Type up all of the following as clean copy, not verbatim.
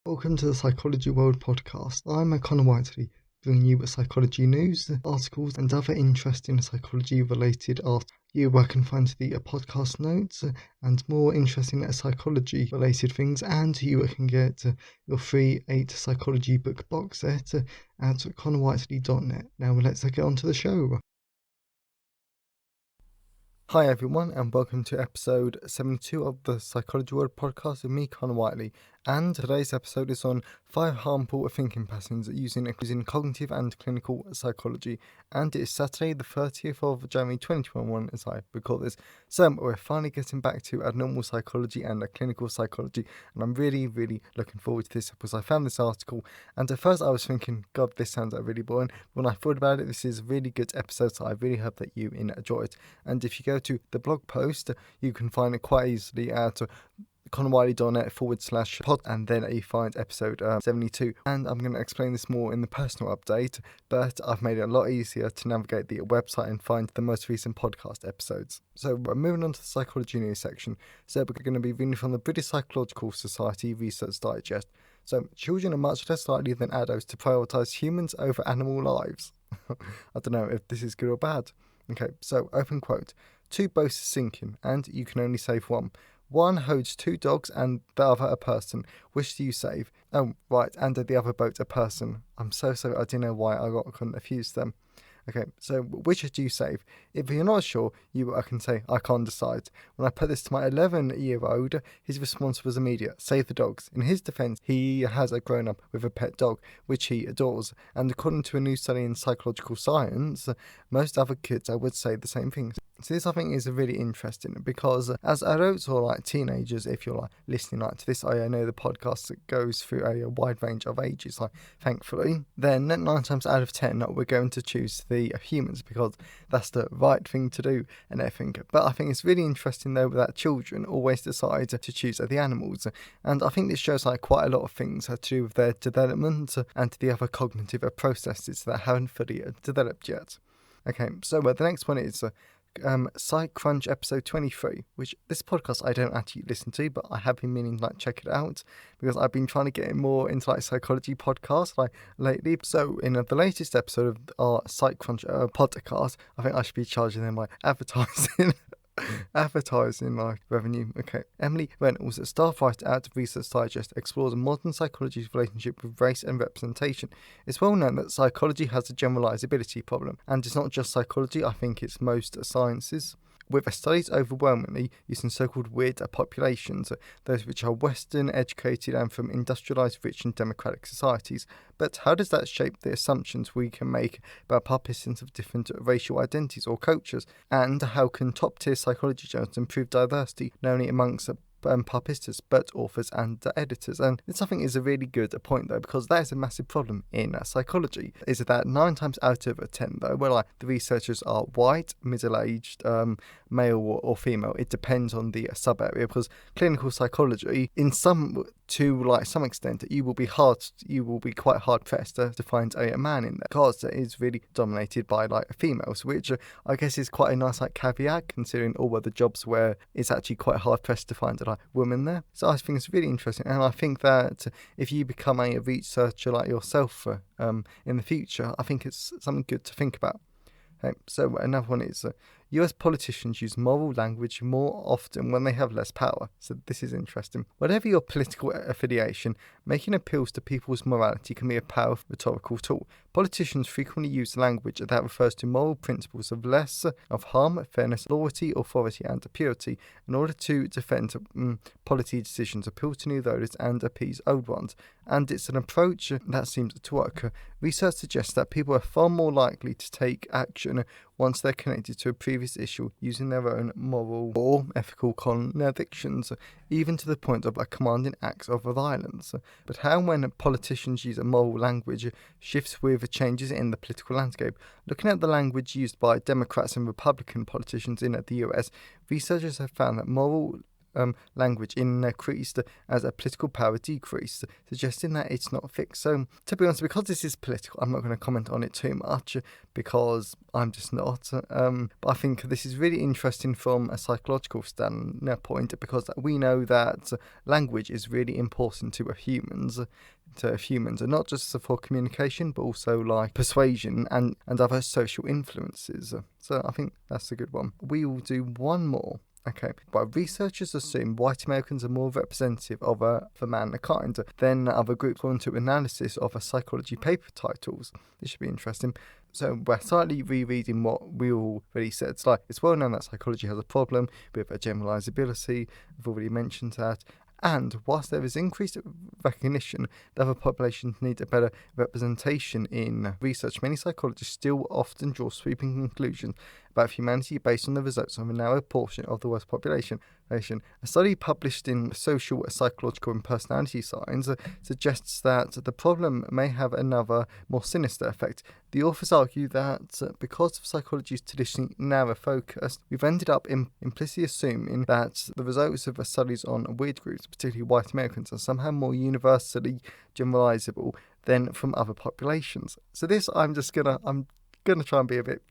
Welcome to the Psychology World podcast. I'm Connor Whiteley, bringing you psychology news, articles, and other interesting psychology-related articles. Where I can find the podcast notes and more interesting psychology-related things, and you can get your free 8 psychology book box set at connorwhiteley.net. Now let's get on to the show. Hi everyone, and welcome to episode 72 of the Psychology World podcast with me, Connor Whiteley. And today's episode is on 5 harmful thinking patterns using cognitive and clinical psychology. And it is Saturday, the 30th of January 2021, as I record this. So we're finally getting back to normal psychology and clinical psychology. And I'm really looking forward to this because I found this article. And at first I was thinking, God, this sounds really boring. When I thought about it, this is a really good episode, so I really hope that you enjoy it. And if you go to the blog post, you can find it quite easily at connorwhiteley.net/pod, and then you find episode 72. And I'm going to explain this more in the personal update, but I've made it a lot easier to navigate the website and find the most recent podcast episodes. So we're moving on to the psychology news section. So we're going to be reading from the British Psychological Society Research Digest. So children are much less likely than adults to prioritise humans over animal lives. I don't know if this is good or bad. Okay, so open quote. 2 boats are sinking, and you can only save one. One holds 2 dogs and the other a person. Which do you save? Oh, right, and the other boat a person. I'm so sorry, I didn't know why I got confused then. Okay, so which do you save? If you're not sure, I can say, I can't decide. When I put this to my 11-year-old, his response was immediate: save the dogs. In his defense, he has grown up with a pet dog, which he adores. And according to a new study in psychological science, most other kids would say the same thing. So this, I think, is really interesting because as adults or teenagers, if you're listening to this, I know the podcast that goes through a wide range of ages, thankfully, then 9 times out of 10 we're going to choose the humans because that's the right thing to do and everything. But I think it's really interesting though that children always decide to choose the animals, and I think this shows quite a lot of things to do with their development and the other cognitive processes that haven't fully developed yet. Okay, so the next one is Psych Crunch episode 23, which this podcast I don't actually listen to, but I have been meaning to check it out because I've been trying to get more into psychology podcasts lately. So in the latest episode of our Psych Crunch podcast, I think I should be charging them advertising revenue. Okay. Emily Reynolds, a staff writer at Research Digest, explores modern psychology's relationship with race and representation. It's well known that psychology has a generalizability problem, and it's not just psychology, I think it's most sciences, with studies overwhelmingly using so-called weird populations, those which are Western, educated and from industrialised, rich and democratic societies. But how does that shape the assumptions we can make about participants of different racial identities or cultures? And how can top-tier psychology journals improve diversity, not only amongst participants but authors and editors? And this, I think, is a really good point though, because that is a massive problem in psychology, is that 9 times out of 10 though, where the researchers are white, middle-aged, male or female, it depends on the sub-area, because clinical psychology, in some extent, you will be quite hard pressed to find a man in there, because it is really dominated by females, which I guess is quite a nice caveat considering all other jobs where it's actually quite hard pressed to find women there. So I think it's really interesting, and I think that if you become a researcher yourself in the future, I think it's something good to think about. Okay, so another one is US politicians use moral language more often when they have less power. So this is interesting. Whatever your political affiliation, making appeals to people's morality can be a powerful rhetorical tool. Politicians frequently use language that refers to moral principles of harm, fairness, loyalty, authority and purity in order to defend policy decisions, appeal to new voters and appease old ones. And it's an approach that seems to work. Research suggests that people are far more likely to take action once they're connected to a previous issue using their own moral or ethical convictions, even to the point of commanding acts of violence. But how, when politicians use a moral language, shifts with changes in the political landscape? Looking at the language used by Democrats and Republican politicians in the US, researchers have found that moral language increased as a political power decreased, suggesting that it's not fixed. So, to be honest, because this is political, I'm not going to comment on it too much because I'm just not. But I think this is really interesting from a psychological standpoint because we know that language is really important to humans, and not just for communication but also like persuasion and other social influences. So I think that's a good one. We will do one more. Okay, but researchers assume white Americans are more representative of mankind than other groups according to analysis of a psychology paper titles. This should be interesting. So we're slightly rereading what we already said. It's like it's well known that psychology has a problem with a generalizability. I've already mentioned that. And whilst there is increased recognition that other populations need a better representation in research, many psychologists still often draw sweeping conclusions about humanity based on the results of a narrow portion of the world's population. A study published in Social, Psychological and Personality Science suggests that the problem may have another, more sinister effect. The authors argue that because of psychology's traditionally narrow focus, we've ended up implicitly assuming that the results of studies on weird groups, particularly white Americans, are somehow more universally generalizable than from other populations. So this, I'm gonna try and be a bit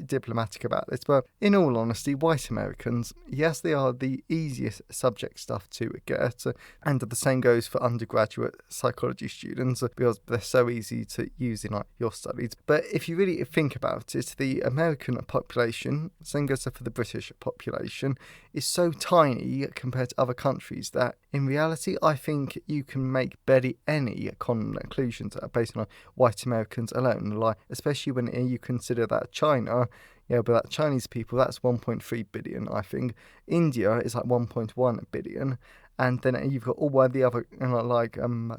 diplomatic about this, but in all honesty, white Americans, yes, they are the easiest subject stuff to get, and the same goes for undergraduate psychology students because they're so easy to use in your studies. But if you really think about it, the American population, same goes for the British population, is so tiny compared to other countries that in reality I think you can make barely any conclusions based on white Americans alone, like especially when you consider that China, but that Chinese people, that's 1.3 billion, I think. India is like 1.1 billion. And then you've got all the other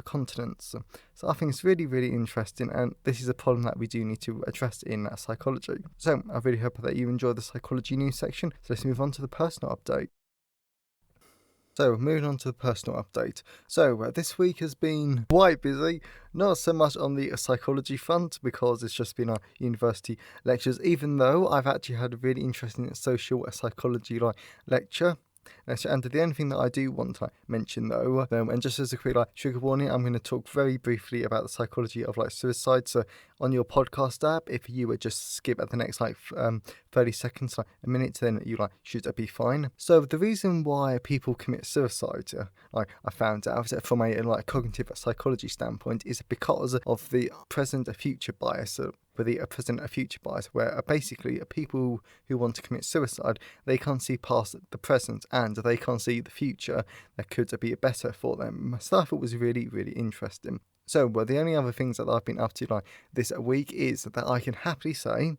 continents. So I think it's really, really interesting. And this is a problem that we do need to address in psychology. So I really hope that you enjoy the psychology news section. So let's move on to the personal update. So, moving on to the personal update. So, this week has been quite busy, not so much on the psychology front because it's just been our university lectures, even though I've actually had a really interesting social psychology lecture. And the only thing that I do want to mention though, and just as a quick trigger warning, I'm going to talk very briefly about the psychology of suicide. So on your podcast app, if you would just skip at the next 30 seconds, a minute, then you should be fine. So the reason why people commit suicide, I found out from a cognitive psychology standpoint, is because of the present future bias. For the present future bias, where basically people who want to commit suicide, they can't see past the present and they can't see the future that could be better for them. So I thought it was really, really interesting. So the only other things that I've been up to this week is that I can happily say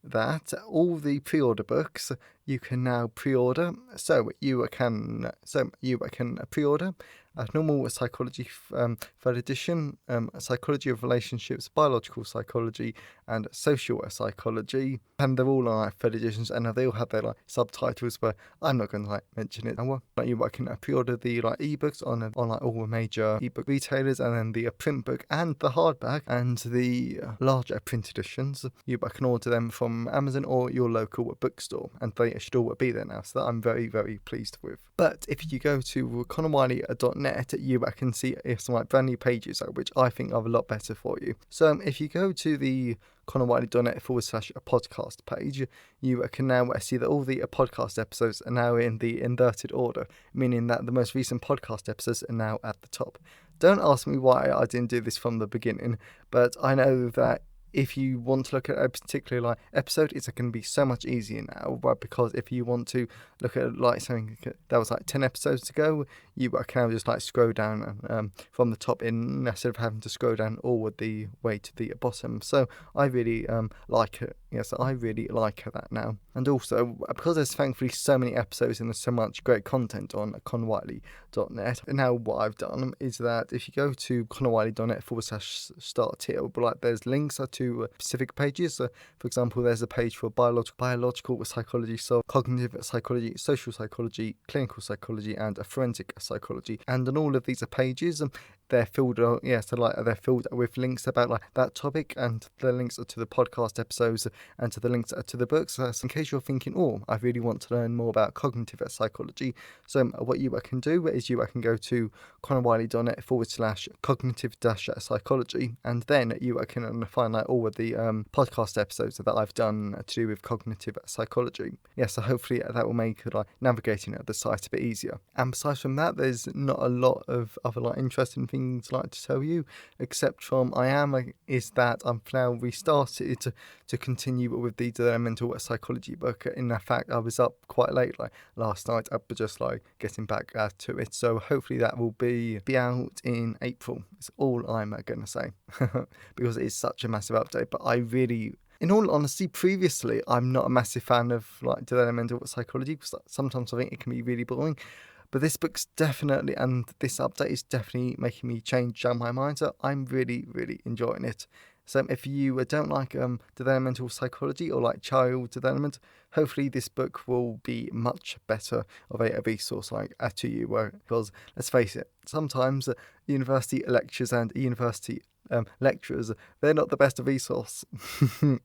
that all the pre-order books you can now pre-order. So you can pre-order a normal psychology third edition, psychology of relationships, biological psychology, and social psychology, and they're all on third editions, and they all have their subtitles. But I'm not going to mention it now. But you can pre-order the ebooks on all the major ebook retailers, and then the print book and the hardback and the larger print editions. You can order them from Amazon or your local bookstore, and they should all be there now. So that I'm very, very pleased with. But if you go to connorwiley.net, you can see some brand new pages which I think are a lot better for you. So if you go to the connorwiley.net/podcast page, you can now see that all the podcast episodes are now in the inverted order, meaning that the most recent podcast episodes are now at the top. Don't ask me why I didn't do this from the beginning, but I know that if you want to look at a particular episode, it's going to be so much easier now. But because if you want to look at something that was 10 episodes ago, you can now just scroll down from the top in instead of having to scroll down all the way to the bottom. So I really like it. Yes, I really like that now. And also, because there's thankfully so many episodes and there's so much great content on connorwiley.net, now what I've done is that if you go to connorwiley.net/start here, there's links to specific pages. So, for example, there's a page for biological psychology, so cognitive psychology, social psychology, clinical psychology, and forensic psychology. And on all of these pages, they're filled, they're filled with links about like that topic, and the links are to the podcast episodes and to the links to the books. So in case you're thinking, oh, I really want to learn more about cognitive psychology, so what you can do is you can go to connorwiley.net/cognitive-psychology, and then you can find like all of the podcast episodes that I've done to do with cognitive psychology. So hopefully that will make navigating the site a bit easier. And besides from that, there's not a lot of other interesting things to tell you, except from is that I've now restarted to continue with the developmental psychology book. In fact, I was up quite late last night, up just getting back to it. So hopefully that will be out in April. It's all I'm gonna say because it's such a massive update. But in all honesty, previously, I'm not a massive fan of developmental psychology because sometimes I think it can be really boring. But this book's definitely, and this update is definitely making me change my mind. So I'm really, really enjoying it. So if you don't like developmental psychology or child development, hopefully this book will be much better of a resource to you. Because let's face it, sometimes university lectures and university lecturers, they're not the best resource,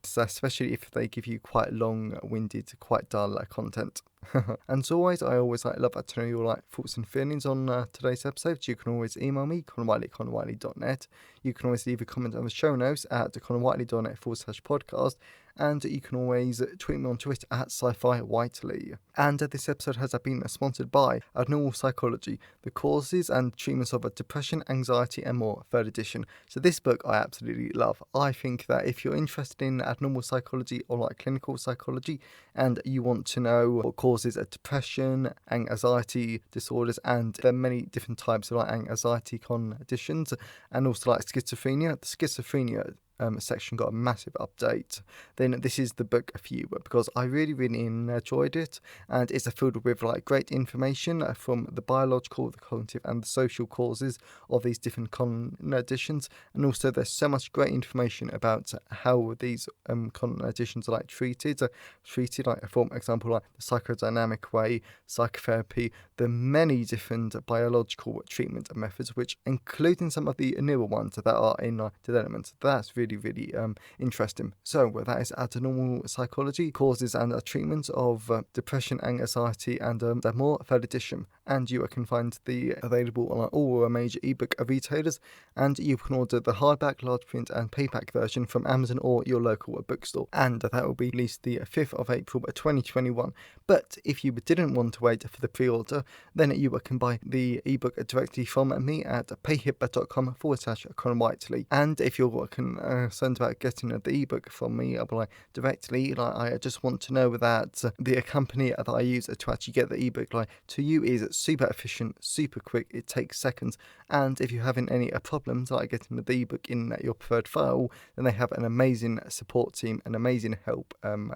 so especially if they give you quite long-winded, quite dull content. And as always, I always love to know your thoughts and feelings on today's episode. You can always email me, connorwhiteley@connorwhiteley.net. You can always leave a comment on the show notes at connorwhiteley.net/podcast. And you can always tweet me on Twitter at sci-fi whiteley. And this episode has been sponsored by Abnormal Psychology, The Causes and Treatments of Depression, Anxiety and More, 3rd edition. So this book I absolutely love. I think that if you're interested in abnormal psychology or clinical psychology, and you want to know what causes depression, anxiety disorders, and there are many different types of anxiety conditions, and also schizophrenia, the schizophrenia section got a massive update, then this is the book for you, because I really, really enjoyed it, and it's filled with great information from the biological, the cognitive and the social causes of these different conditions, and also there's so much great information about how these conditions are treated for example the psychodynamic way, psychotherapy, the many different biological treatment methods, which including some of the newer ones that are in development. That's really, really interesting. So that is Abnormal Psychology, Causes and Treatment of Depression, Anxiety and more, 3rd edition. And you can find the available on all major ebook retailers, and you can order the hardback, large print and paperback version from Amazon or your local bookstore, and that will be released the 5th of April 2021. But if you didn't want to wait for the pre-order, then you can buy the ebook directly from me at payhip.com/Connor Whiteley. And if you're concerned about getting the ebook from me directly, I just want to know that the company that I use to actually get the ebook to you is super efficient, super quick. It takes seconds, and if you're having any problems getting the ebook in your preferred file, then they have an amazing support team, an amazing help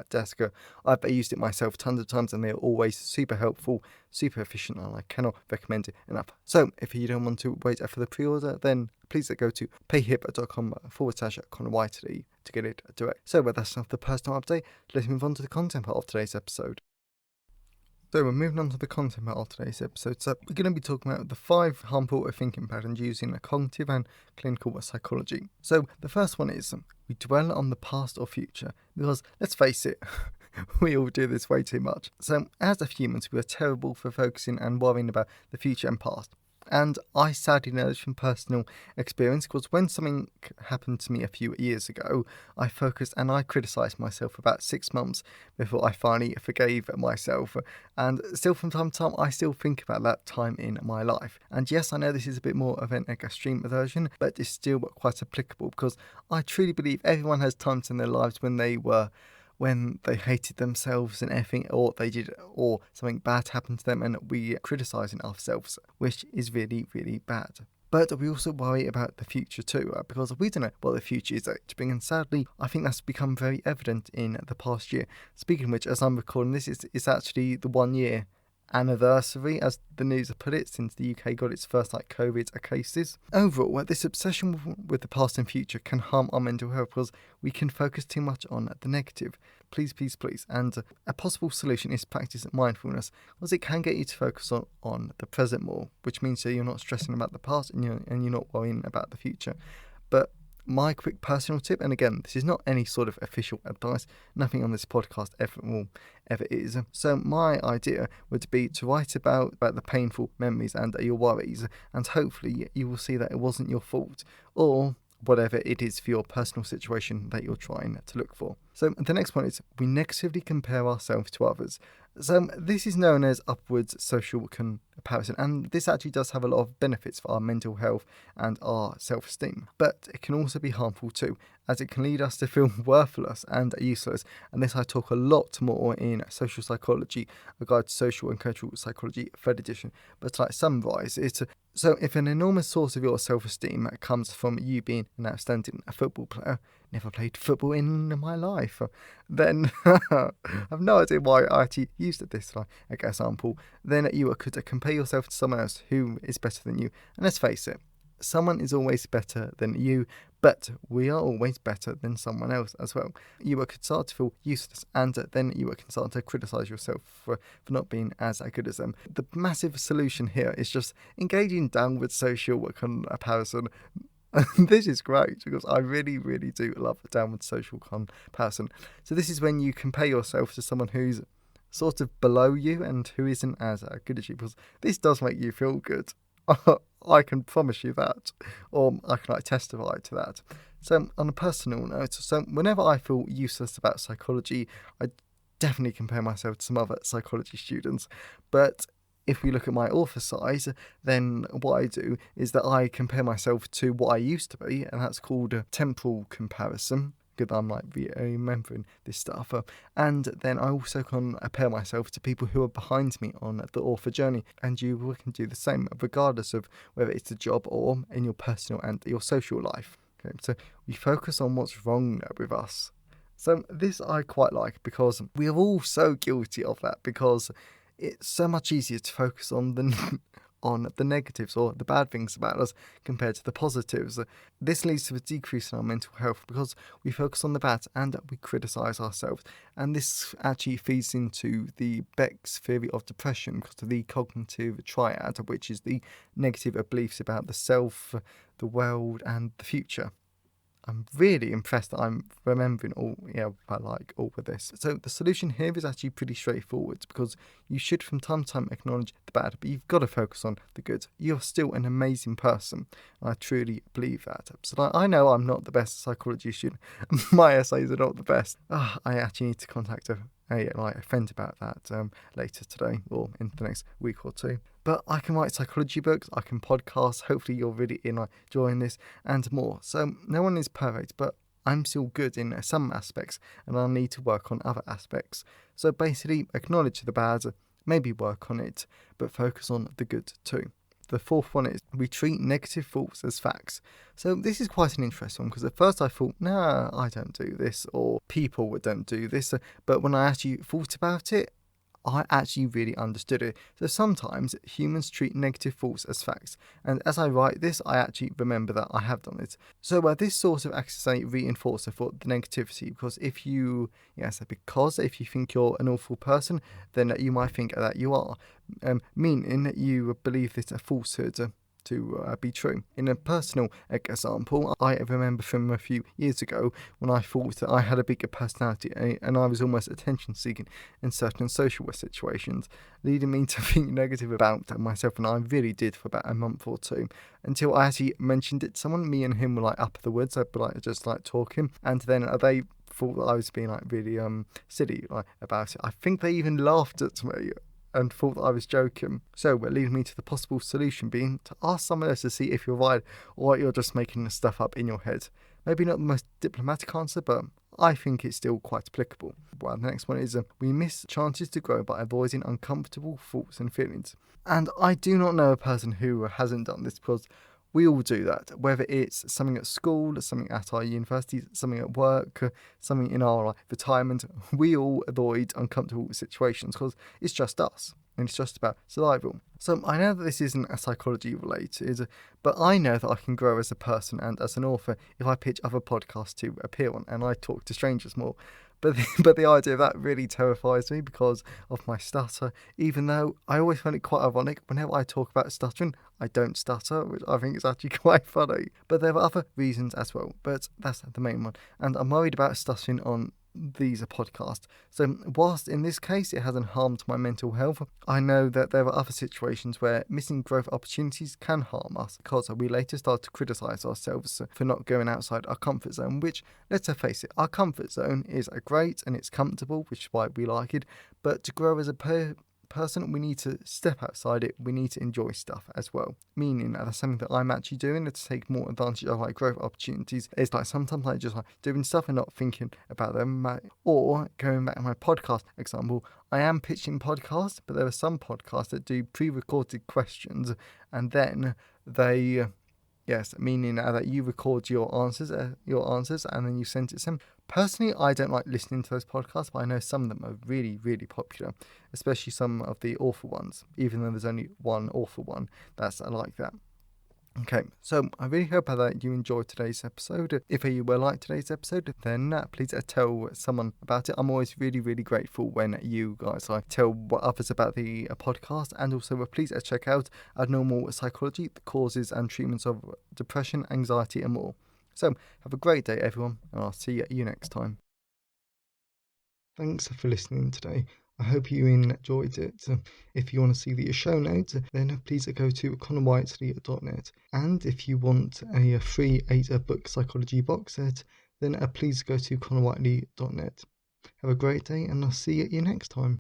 desk. I've used it myself tons of times, and they're always super helpful, super efficient, and I cannot recommend it enough. So if you don't want to wait for the pre-order, then please go to payhip.com/Connor Whiteley to get it direct. So that's enough the personal update. Let's move on to the content part of today's episode. So we're moving on to the content part of today's episode. So we're going to be talking about the 5 harmful thinking patterns using cognitive and clinical psychology. So the first one is we dwell on the past or future, because let's face it, we all do this way too much. So as humans, we are terrible for focusing and worrying about the future and past. And I sadly know this from personal experience, because when something happened to me a few years ago, I focused and I criticised myself for about 6 months before I finally forgave myself. And still from time to time, I still think about that time in my life. And yes, I know this is a bit more of an extreme version, but it's still quite applicable, because I truly believe everyone has times in their lives when they hated themselves and everything, or they did, or something bad happened to them, and we criticising ourselves, which is really, really bad. But we also worry about the future too, because we don't know what the future is to bring, and sadly, I think that's become very evident in the past year. Speaking of which, as I'm recording this, it's actually the 1 year anniversary, as the news put it, since the UK got its first COVID cases. Overall, this obsession with the past and future can harm our mental health because we can focus too much on the negative. Please. And a possible solution is practice mindfulness, because it can get you to focus on the present more, which means that you're not stressing about the past and you're not worrying about the future. But my quick personal tip, and again, this is not any sort of official advice, nothing on this podcast ever is. So my idea would be to write about the painful memories and your worries, and hopefully you will see that it wasn't your fault, or whatever it is for your personal situation that you're trying to look for. So the next point is we negatively compare ourselves to others. So this is known as upwards social comparison, and this actually does have a lot of benefits for our mental health and our self-esteem. But it can also be harmful too, as it can lead us to feel worthless and useless. And this I talk a lot more in Social Psychology, a guide to social and cultural psychology, 3rd edition. But to summarise it, so if an enormous source of your self-esteem comes from you being an outstanding football player, never played football in my life, then I've no idea why I actually used this example, then you could compare yourself to someone else who is better than you. And let's face it, someone is always better than you, but we are always better than someone else as well. You could start to feel useless, and then you can start to criticise yourself for not being as good as them. The massive solution here is just engaging downward social comparison. This is great because I really do love downward social comparison. So this is when you compare yourself to someone who's sort of below you and who isn't as good as you, because this does make you feel good. I can promise you that, or I can testify to that. So on a personal note, so whenever I feel useless about psychology, I definitely compare myself to some other psychology students. But if we look at my author size, then what I do is that I compare myself to what I used to be, and that's called a temporal comparison. Good, I'm remembering this stuff. And then I also compare myself to people who are behind me on the author journey, and you can do the same regardless of whether it's a job or in your personal and your social life. Okay, so we focus on what's wrong with us. So this I quite like, because we are all so guilty of that, because it's so much easier to focus on the negatives or the bad things about us compared to the positives. This leads to a decrease in our mental health because we focus on the bad and we criticise ourselves. And this actually feeds into the Beck's theory of depression, because of the cognitive triad, which is the negative beliefs about the self, the world and the future. I'm really impressed that I'm remembering all of this. So the solution here is actually pretty straightforward, because you should from time to time acknowledge the bad, but you've got to focus on the good. You're still an amazing person. I truly believe that. So I know I'm not the best psychology student. My essays are not the best. I actually need to contact a friend about that later today or in the next week or two. But I can write psychology books, I can podcast, hopefully you're really enjoying this, and more. So no one is perfect, but I'm still good in some aspects, and I'll need to work on other aspects. So basically, acknowledge the bad, maybe work on it, but focus on the good too. The fourth one is we treat negative thoughts as facts. So this is quite an interesting one, because at first I thought, nah, I don't do this, or people don't do this. But when I actually thought about it, I actually really understood it. So sometimes humans treat negative thoughts as facts, and as I write this, I actually remember that I have done it. So this sort of acts as a reinforcer for the negativity, because if you think you're an awful person, then you might think that you are, meaning that you believe this a falsehood to be true. In a personal example, I remember from a few years ago when I thought that I had a bigger personality and I was almost attention seeking in certain social situations, leading me to think negative about myself, and I really did for about a month or two, until I actually mentioned it to someone. Me and him were up the woods, I'd just talking, and then they thought that I was being really silly about it. I think they even laughed at me and thought that I was joking. So it leads me to the possible solution being to ask someone else to see if you're right or you're just making the stuff up in your head. Maybe not the most diplomatic answer, but I think it's still quite applicable. Well, the next one is we miss chances to grow by avoiding uncomfortable thoughts and feelings. And I do not know a person who hasn't done this, because We all do that, whether it's something at school, something at our universities, something at work, something in our retirement. We all avoid uncomfortable situations because it's just us and it's just about survival. So I know that this isn't a psychology related, but I know that I can grow as a person and as an author if I pitch other podcasts to appear on and I talk to strangers more. But the idea of that really terrifies me because of my stutter, even though I always find it quite ironic. Whenever I talk about stuttering, I don't stutter, which I think is actually quite funny. But there are other reasons as well, but that's the main one. And I'm worried about stuttering on these podcasts. So whilst in this case it hasn't harmed my mental health, I know that there are other situations where missing growth opportunities can harm us because we later start to criticise ourselves for not going outside our comfort zone, which, let's face it, our comfort zone is great and it's comfortable, which is why we like it, but to grow as a person, we need to step outside it. We need to enjoy stuff as well. Meaning that's something that I'm actually doing to take more advantage of growth opportunities. It's like sometimes I just doing stuff and not thinking about them. Or going back to my podcast example, I am pitching podcasts, but there are some podcasts that do pre-recorded questions and then they. Yes, meaning that you record your answers, and then you send it to them. Personally, I don't like listening to those podcasts, but I know some of them are really, really popular, especially some of the awful ones, even though there's only one awful one that's like that. Okay, so I really hope that you enjoyed today's episode. If you were like today's episode, then please tell someone about it. I'm always really, really grateful when you guys tell others about the podcast, and also please check out Abnormal Psychology, the causes and treatments of depression, anxiety, and more. So have a great day, everyone, and I'll see you next time. Thanks for listening today. I hope you enjoyed it. If you want to see the show notes, then please go to connorwhiteley.net. And if you want a free 8-book psychology box set, then please go to connorwhiteley.net. Have a great day, and I'll see you next time.